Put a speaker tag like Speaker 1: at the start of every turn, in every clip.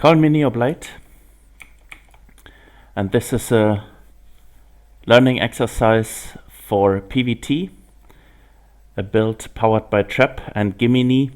Speaker 1: Call me Neoblade, and this is a learning exercise for PvT, a build powered by Trap and Gemini,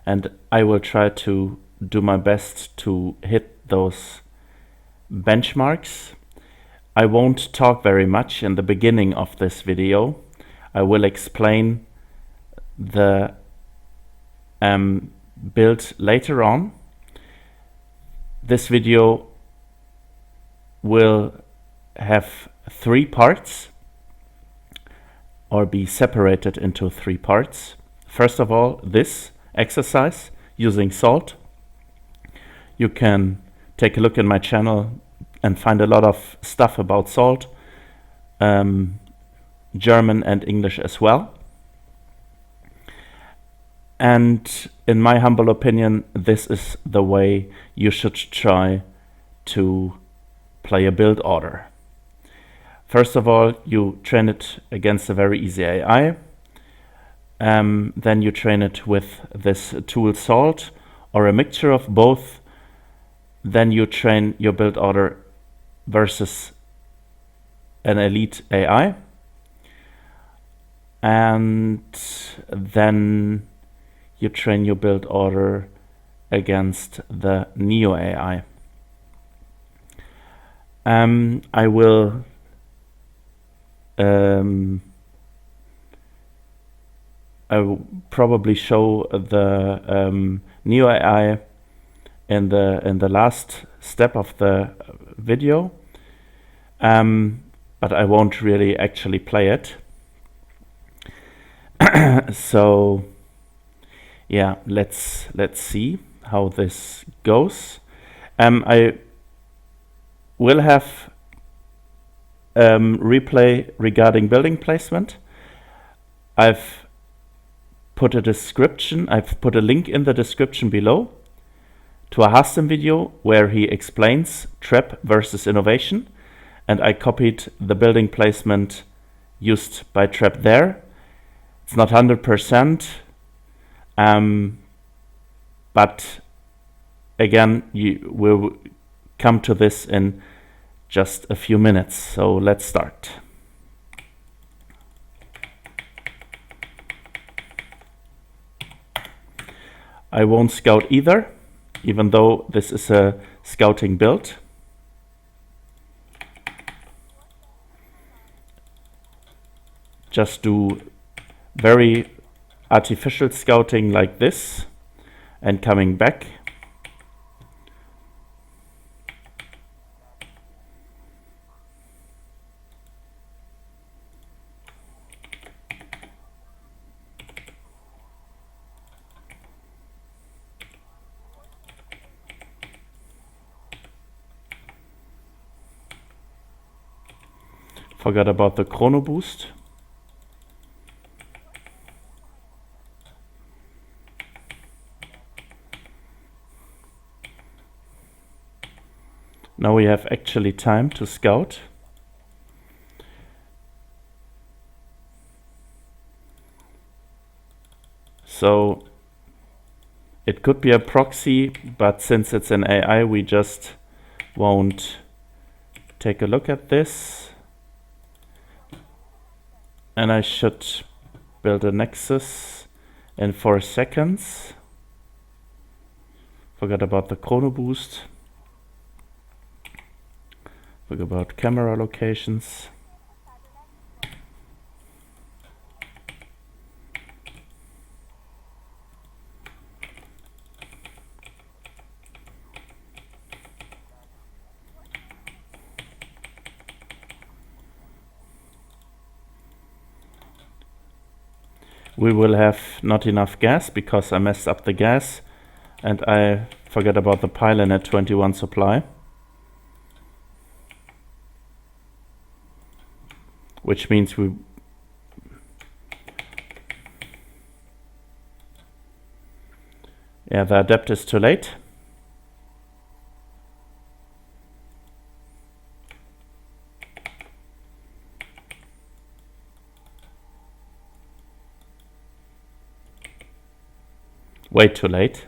Speaker 1: and I will try to do my best to hit those benchmarks. I won't talk very much in the beginning of this video. I will explain the build later on. This video will have 3 parts, or be separated into 3 parts. First of all, this exercise using salt. You can take a look in my channel and find a lot of stuff about salt, German and English as well. And in my humble opinion, this is the way you should try to play a build order. First of all, you train it against a very easy AI. Then you train it with this tool salt or a mixture of both. Then you train your build order versus an elite AI. And then you train your build order against the Neo AI. I will probably show the Neo AI in the last step of the video, but I won't really actually play it. So yeah, let's see how this goes. I will have replay regarding building placement. I've put a link in the description below to a Hastem video where he explains trap versus innovation, and I copied the building placement used by trap there. It's not 100%, but again, you will come to this in just a few minutes. So let's start. I won't scout either, even though this is a scouting build. Just do very artificial scouting like this and coming back. Forgot about the Chrono Boost. Now we have actually time to scout. So it could be a proxy, but since it's an AI, we just won't take a look at this. And I should build a Nexus in 4 seconds. Forgot about the Chrono Boost. Forgot about camera locations. We will have not enough gas because I messed up the gas and I forgot about the Pylon at 21 supply. Which means the Adept is too late. Way too late.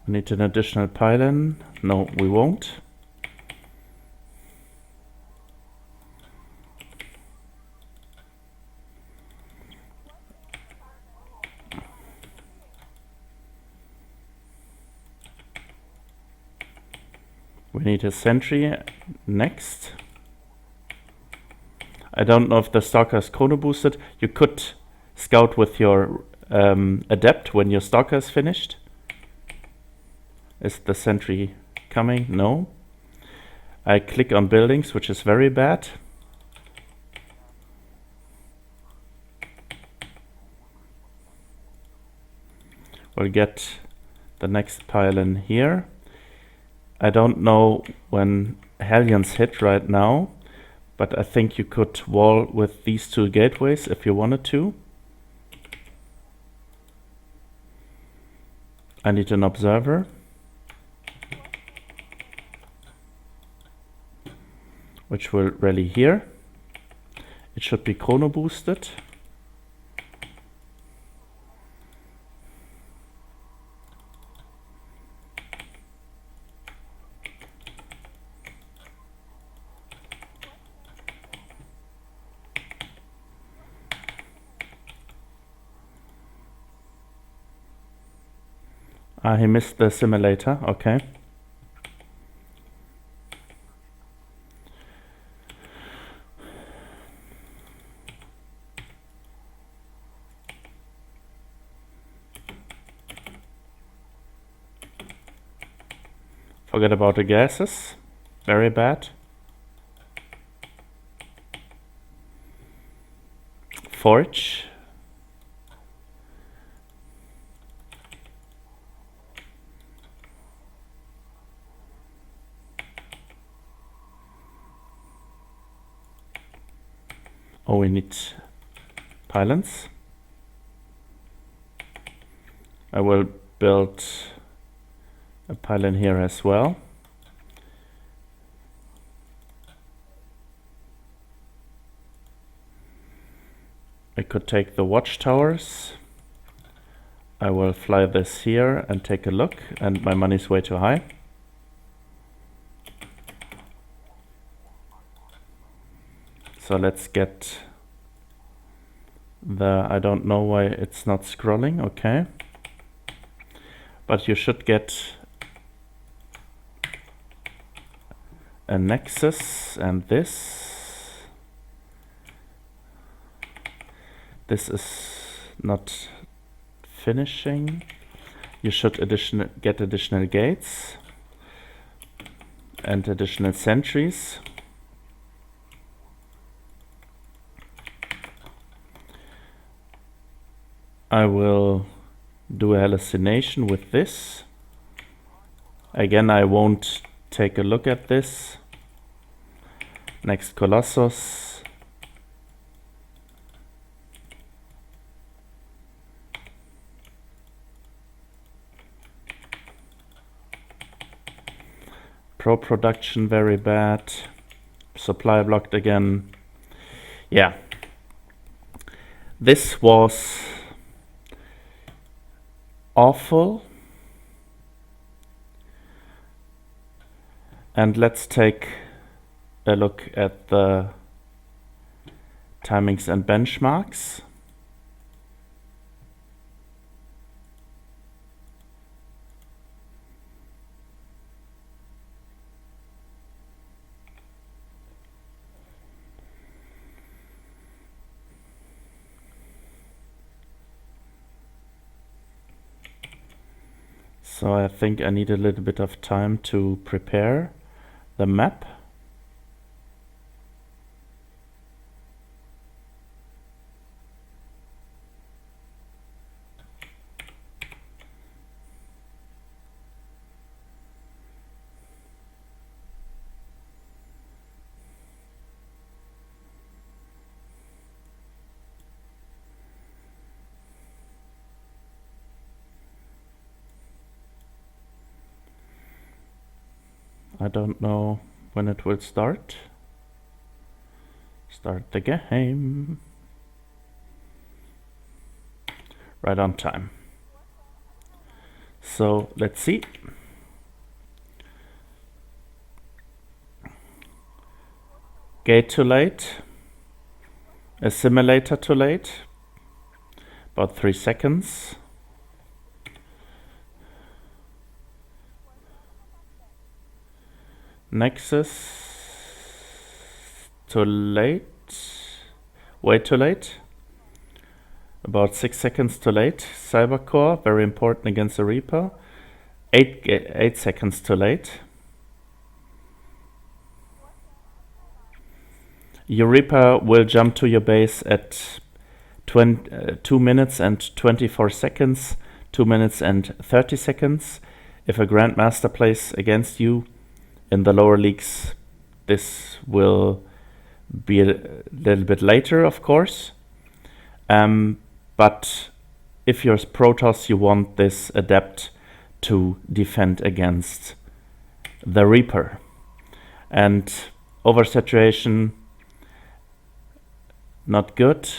Speaker 1: We need an additional pylon. No, we won't. We need a Sentry next. I don't know if the Stalker is Chrono Boosted. You could scout with your Adept when your Stalker is finished. Is the Sentry coming? No. I click on buildings, which is very bad. We'll get the next pylon here. I don't know when Hellions hit right now, but I think you could wall with these two gateways if you wanted to. I need an observer, which will rally here. It should be chrono boosted. Ah, he missed the Assimilator, okay. Forget about the gases, very bad. Forge. Oh, we need pylons. I will build a pylon here as well. I could take the watchtowers. I will fly this here and take a look, and my money's way too high. So let's get the, I don't know why it's not scrolling, okay. But you should get a Nexus and this. This is not finishing. You should get additional gates and additional sentries. I will do a hallucination with this. Again, I won't take a look at this. Next Colossus. Pro production very bad. Supply blocked again. Yeah. This was awful. And let's take a look at the timings and benchmarks. So I think I need a little bit of time to prepare the map. I don't know when it will start. Start the game. Right on time. So let's see. Gate too late. Assimilator too late. About 3 seconds. Nexus too late. Way too late. About 6 seconds too late. Cybercore, very important against the Reaper. 8 seconds too late. Your Reaper will jump to your base at 2 minutes and 24 seconds, 2 minutes and 30 seconds. If a Grandmaster plays against you in the lower leagues, this will be a little bit later, of course. But if you're Protoss, you want this Adept to defend against the Reaper. And oversaturation, not good.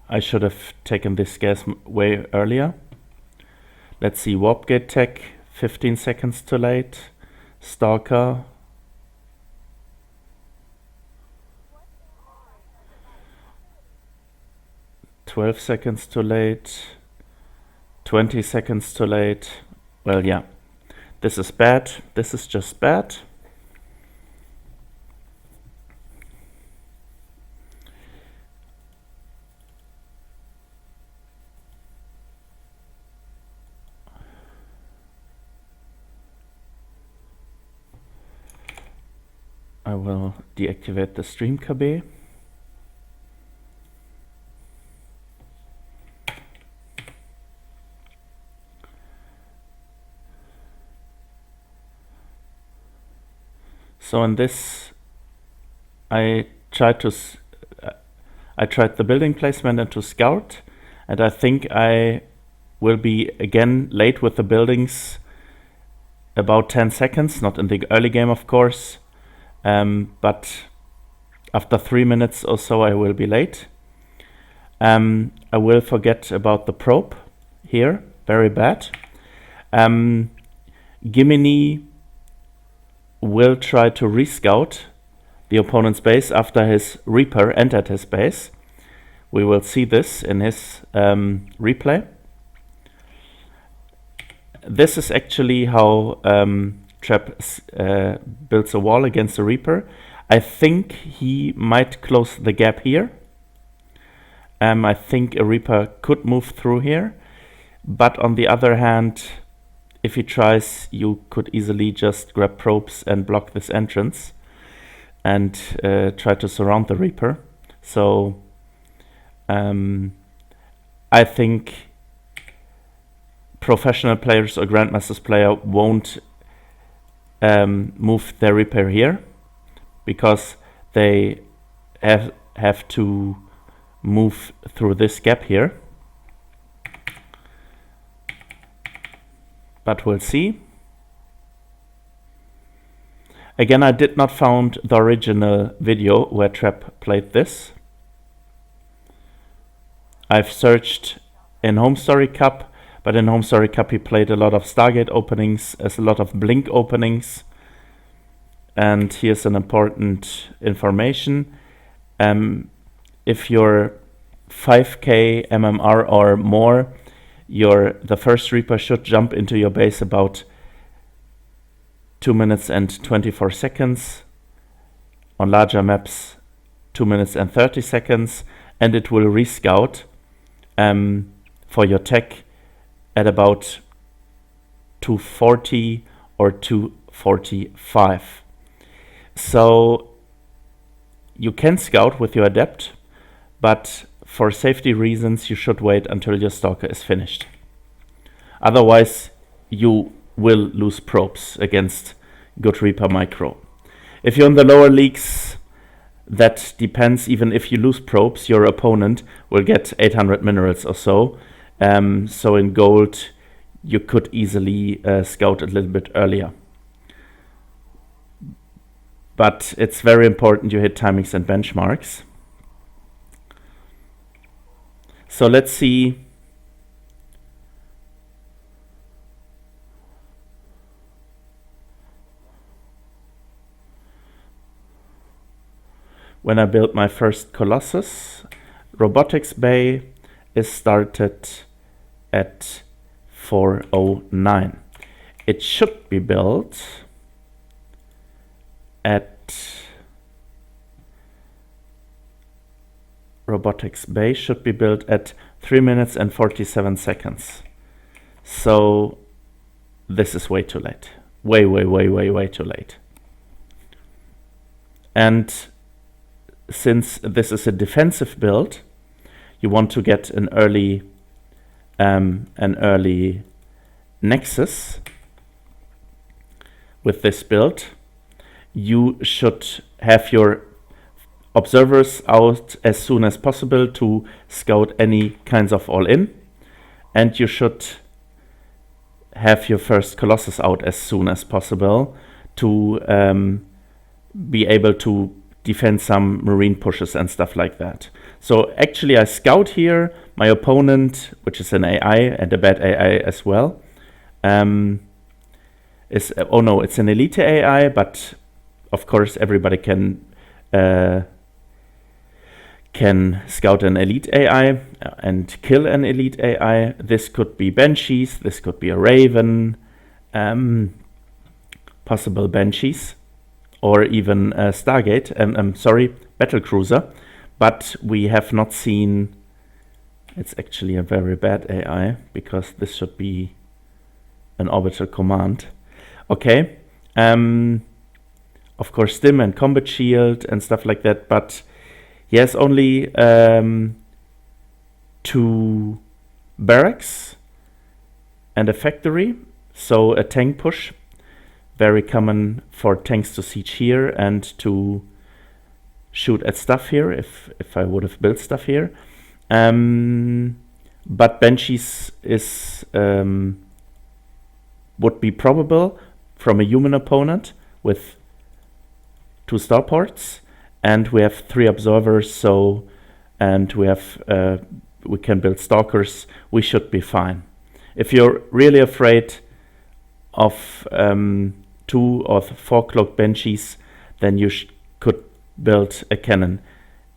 Speaker 1: I should have taken this gas way earlier. Let's see, Warp Gate Tech, 15 seconds too late. Stalker. "12 seconds too late, 20 seconds too late." Well, yeah, this is bad. This is just bad. I will deactivate the stream KB. So in this, I tried the building placement and to scout, and I think I will be again late with the buildings about 10 seconds, not in the early game, of course, but after 3 minutes or so I will be late. I will forget about the probe here, very bad. Gemini will try to rescout the opponent's base after his Reaper entered his base. We will see this in his replay. This is actually how Trap builds a wall against the Reaper. I think he might close the gap here. I think a Reaper could move through here, but on the other hand, if he tries, you could easily just grab probes and block this entrance and try to surround the Reaper. So I think professional players or Grandmasters player won't move their Reaper here because they have to move through this gap here. But we'll see. Again, I did not found the original video where Trap played this. I've searched in Home Story Cup, but in Home Story Cup he played a lot of Stargate openings, as a lot of Blink openings. And here's an important information. If you're 5k MMR or more, the first Reaper should jump into your base about 2 minutes and 24 seconds. On larger maps, 2 minutes and 30 seconds, and it will rescout for your tech at about 240 or 245. So you can scout with your Adept, but for safety reasons you should wait until your Stalker is finished. Otherwise you will lose probes against good Reaper micro. If you're in the lower leagues, that depends. Even if you lose probes, your opponent will get 800 minerals or so. So in gold you could easily scout a little bit earlier. But it's very important you hit timings and benchmarks. So let's see when I built my first Colossus. Robotics Bay is started at 409. It should be built at Robotics Bay should be built at 3 minutes and 47 seconds. So this is way too late. Way too late. And since this is a defensive build, you want to get an early Nexus with this build. You should have your observers out as soon as possible to scout any kinds of all-in, and you should have your first Colossus out as soon as possible to be able to defend some marine pushes and stuff like that. So actually I scout here. My opponent, which is an AI and a bad AI as well, is it's an elite AI, but of course everybody can scout an elite AI and kill an elite AI. This could be Banshees, this could be a Raven, possible Banshees, or even Stargate, Battlecruiser, but we have not seen. It's actually a very bad AI, because this should be an orbital command. Okay, of course Stim and Combat Shield and stuff like that, but he has only 2 barracks and a factory, so a tank push. Very common for tanks to siege here and to shoot at stuff here if I would have built stuff here. But Banshees is would be probable from a human opponent with 2 starports, and we have 3 observers, and we have we can build Stalkers. We should be fine. If you're really afraid of 2 or 4 cloaked Banshees, then you could build a cannon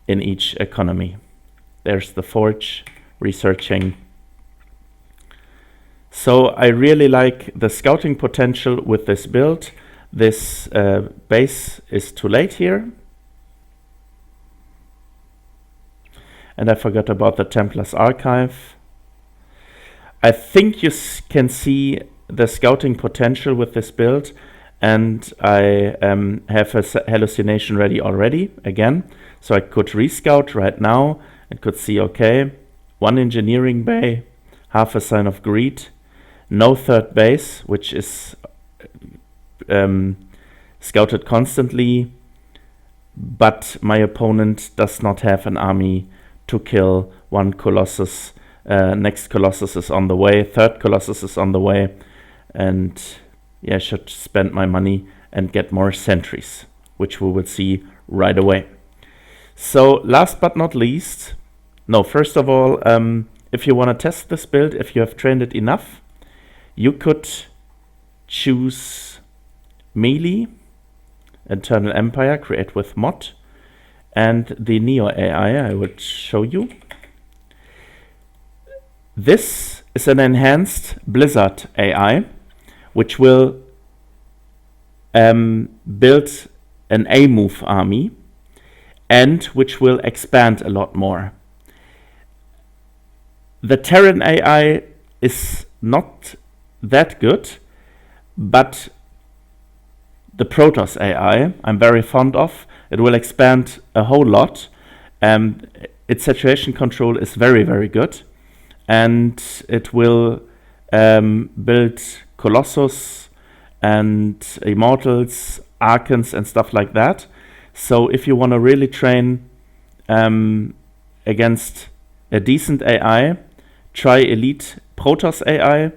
Speaker 1: in each economy. There's the Forge researching. So I really like the scouting potential with this build. This base is too late here. And I forgot about the Templar's Archive. I think you can see the scouting potential with this build, and I have a hallucination ready already again, so I could rescout right now and could see, okay, 1 engineering bay, half a sign of greed, no 3rd base, which is scouted constantly, but my opponent does not have an army to kill 1 Colossus. Next Colossus is on the way, 3rd Colossus is on the way, and yeah, I should spend my money and get more sentries, which we will see right away. So last but not least, first of all, if you want to test this build, if you have trained it enough, you could choose melee, Eternal Empire, create with mod, and the Neo AI I would show you. This is an enhanced Blizzard AI, which will build an A-move army, and which will expand a lot more. The Terran AI is not that good, but the Protoss AI I'm very fond of. It will expand a whole lot. Its saturation control is very, very good, and it will build Colossus and Immortals, Archons and stuff like that. So if you want to really train against a decent AI, try Elite Protoss AI.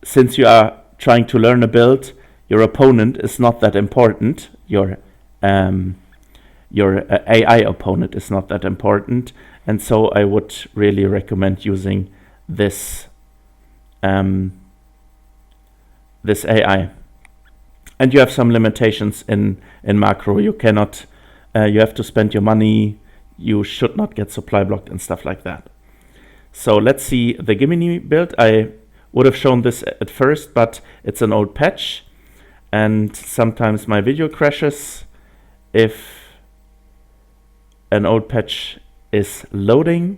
Speaker 1: Since you are trying to learn a build, your opponent is not that important. Your AI opponent is not that important, and so I would really recommend using this this AI. And you have some limitations in macro. You cannot You have to spend your money. You should not get supply blocked and stuff like that. So let's see the Gemini build. I would have shown this at first, but it's an old patch, and sometimes my video crashes if an old patch is loading.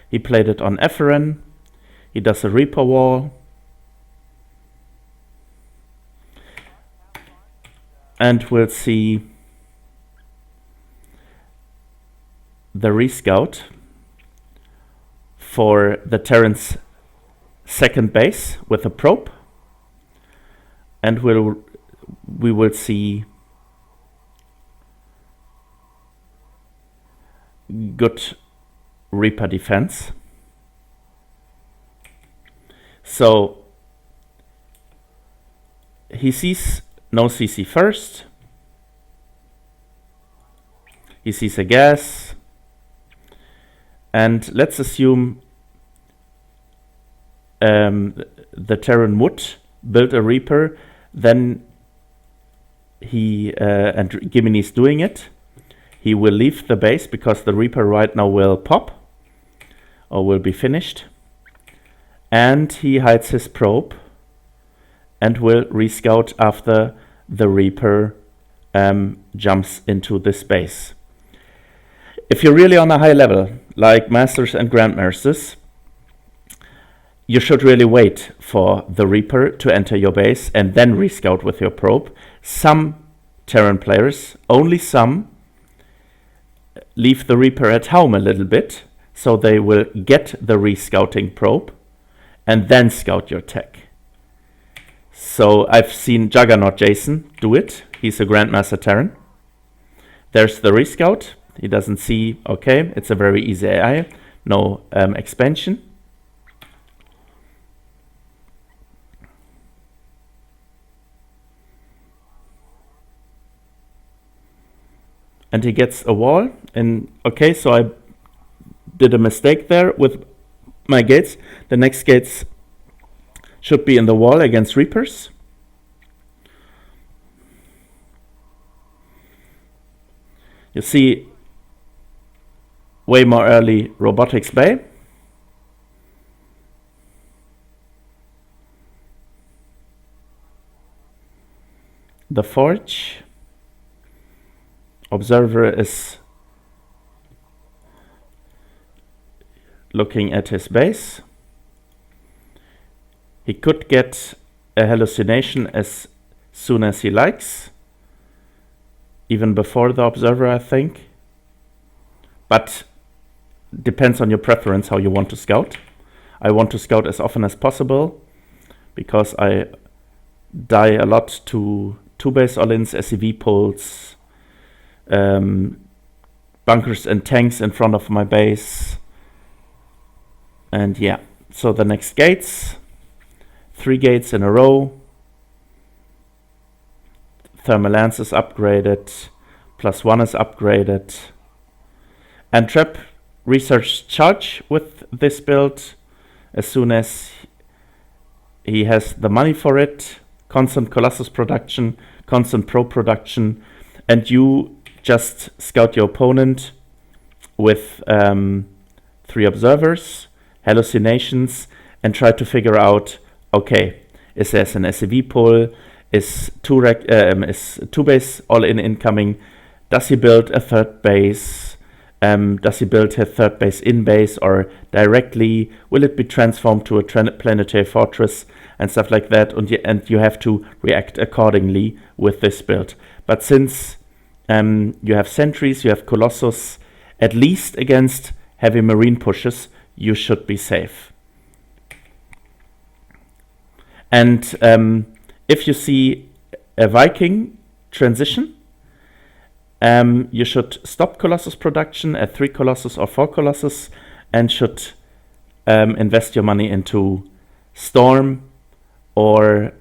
Speaker 1: He played it on FRN. He does a Reaper wall. And we'll see the rescout for the Terran's second base with a probe. And we will see good Reaper defense. So he sees no CC first. He sees a gas. And let's assume the Terran would build a Reaper. Then he, and Gemini is doing it. He will leave the base because the Reaper right now will pop or will be finished. And he hides his probe and will rescout after the Reaper jumps into this base. If you're really on a high level, like Masters and Grandmasters, you should really wait for the Reaper to enter your base and then rescout with your probe. Some Terran players, only some, leave the Reaper at home a little bit, so they will get the rescouting probe and then scout your tech. So I've seen Juggernaut Jason do it. He's a Grandmaster Terran. There's the rescout. He doesn't see, okay, it's a very easy AI, no expansion. And he gets a wall, and okay, so I did a mistake there with my gates. The next gates should be in the wall against Reapers. You see way more early Robotics Bay. The Forge. Observer is looking at his base. He could get a hallucination as soon as he likes, even before the observer, I think. But depends on your preference how you want to scout. I want to scout as often as possible because I die a lot to 2-base all-ins, SCV pulls, bunkers and tanks in front of my base. And yeah, so the next gates, 3 gates in a row. Thermal Lance is upgraded, +1 is upgraded. And Trap research charge with this build as soon as he has the money for it. Constant Colossus production, constant Pro production, and you just scout your opponent with 3 observers, hallucinations, and try to figure out, okay, is there an SCV pull? Is 2-base all-in incoming? Does he build a 3rd base? Does he build his 3rd base in base or directly? Will it be transformed to a planetary fortress and stuff like that? And you have to react accordingly with this build. But since you have Sentries, you have Colossus, at least against heavy marine pushes, you should be safe. And if you see a Viking transition, you should stop Colossus production at 3 Colossus or 4 Colossus and should invest your money into Storm or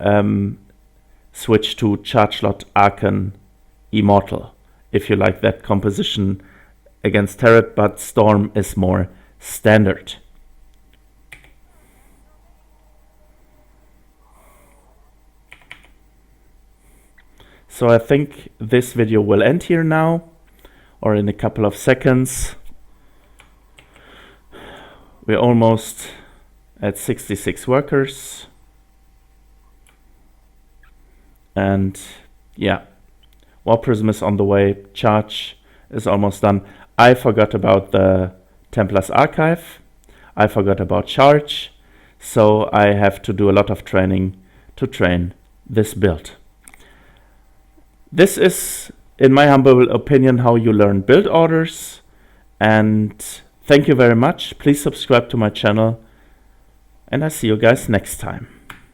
Speaker 1: switch to Charge Lot Archon Immortal if you like that composition against Turret, but Storm is more standard. So I think this video will end here now, or in a couple of seconds. We're almost at 66 workers. And yeah, War Prism is on the way. Charge is almost done. I forgot about the Templar's Archive. I forgot about Charge. So I have to do a lot of training to train this build. This is, in my humble opinion, how you learn build orders. And thank you very much. Please subscribe to my channel. And I see you guys next time.